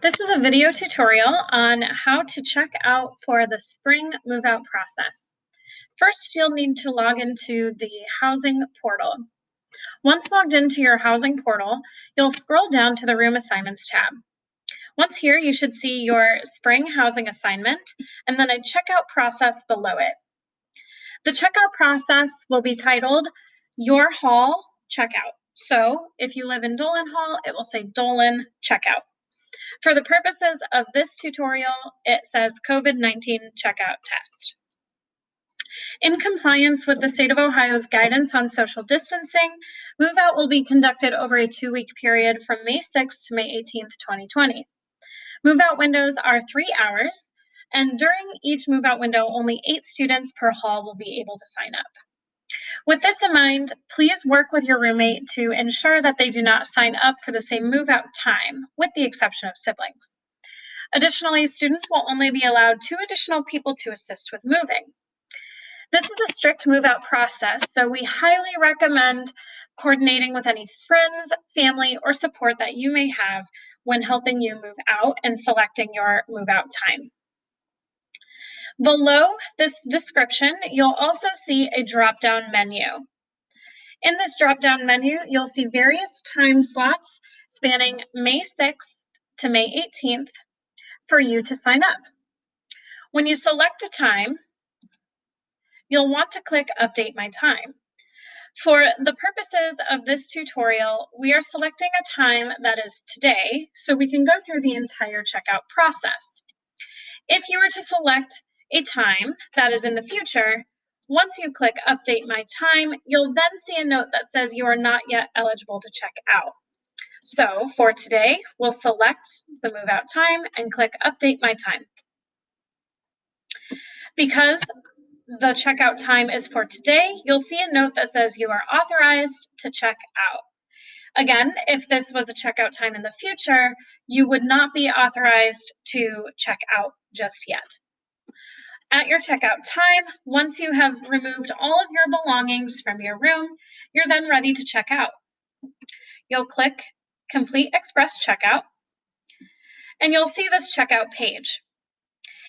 This is a video tutorial on how to check out for the spring move-out process. First, you'll need to log into the housing portal. Once logged into your housing portal, you'll scroll down to the Room Assignments tab. Once here, you should see your spring housing assignment and then a checkout process below it. The checkout process will be titled Your Hall Checkout. So if you live in Dolan Hall, it will say Dolan Checkout. For the purposes of this tutorial, it says COVID-19 checkout test. In compliance with the state of Ohio's guidance on social distancing, move-out will be conducted over a 2-week period from May 6th to May 18th, 2020. Move-out windows are 3 hours, and during each move-out window, only 8 students per hall will be able to sign up. With this in mind, please work with your roommate to ensure that they do not sign up for the same move-out time, with the exception of siblings. Additionally, students will only be allowed 2 additional people to assist with moving. This is a strict move-out process, so we highly recommend coordinating with any friends, family, or support that you may have when helping you move out and selecting your move-out time. Below this description, you'll also see a drop-down menu. In this drop-down menu, you'll see various time slots spanning May 6th to May 18th for you to sign up. When you select a time, you'll want to click Update My Time. For the purposes of this tutorial, we are selecting a time that is today, so we can go through the entire checkout process. If you were to select a time that is in the future, once you click Update My Time, you'll then see a note that says you are not yet eligible to check out. So for today, we'll select the move out time and click Update My Time. Because the checkout time is for today, you'll see a note that says you are authorized to check out. Again, if this was a checkout time in the future, you would not be authorized to check out just yet. At your checkout time, once you have removed all of your belongings from your room, you're then ready to check out. You'll click Complete Express Checkout, and you'll see this checkout page.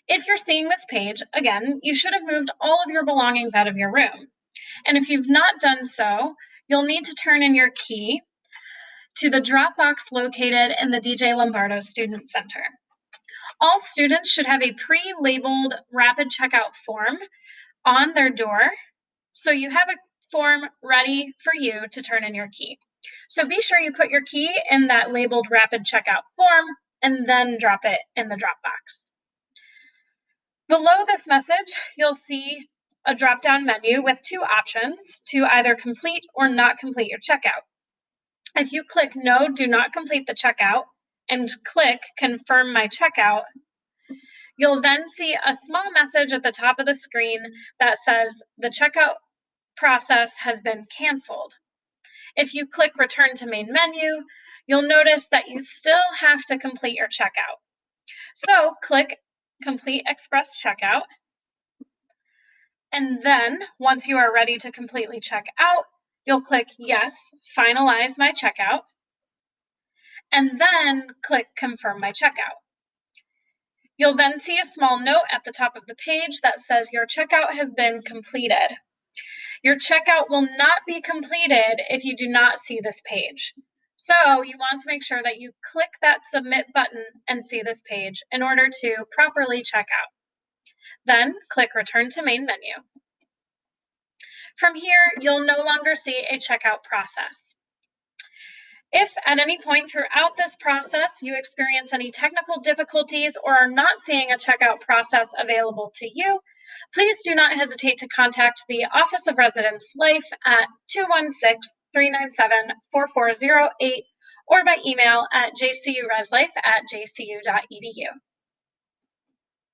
If you're seeing this page, again, you should have moved all of your belongings out of your room. And if you've not done so, you'll need to turn in your key to the drop box located in the DJ Lombardo Student Center. All students should have a pre-labeled rapid checkout form on their door, so you have a form ready for you to turn in your key. So be sure you put your key in that labeled rapid checkout form and then drop it in the drop box. Below this message, you'll see a drop-down menu with 2 options to either complete or not complete your checkout. If you click No, do not complete the checkout, and click Confirm My Checkout, you'll then see a small message at the top of the screen that says the checkout process has been canceled. If you click Return to Main Menu, you'll notice that you still have to complete your checkout. So click Complete Express Checkout, and then once you are ready to completely check out, you'll click Yes, Finalize My Checkout, and then click Confirm My Checkout. You'll then see a small note at the top of the page that says your checkout has been completed. Your checkout will not be completed if you do not see this page. So you want to make sure that you click that Submit button and see this page in order to properly check out. Then click Return to Main Menu. From here, you'll no longer see a checkout process. If at any point throughout this process you experience any technical difficulties or are not seeing a checkout process available to you, please do not hesitate to contact the Office of Residence Life at 216-397-4408 or by email at jcureslife@jcu.edu.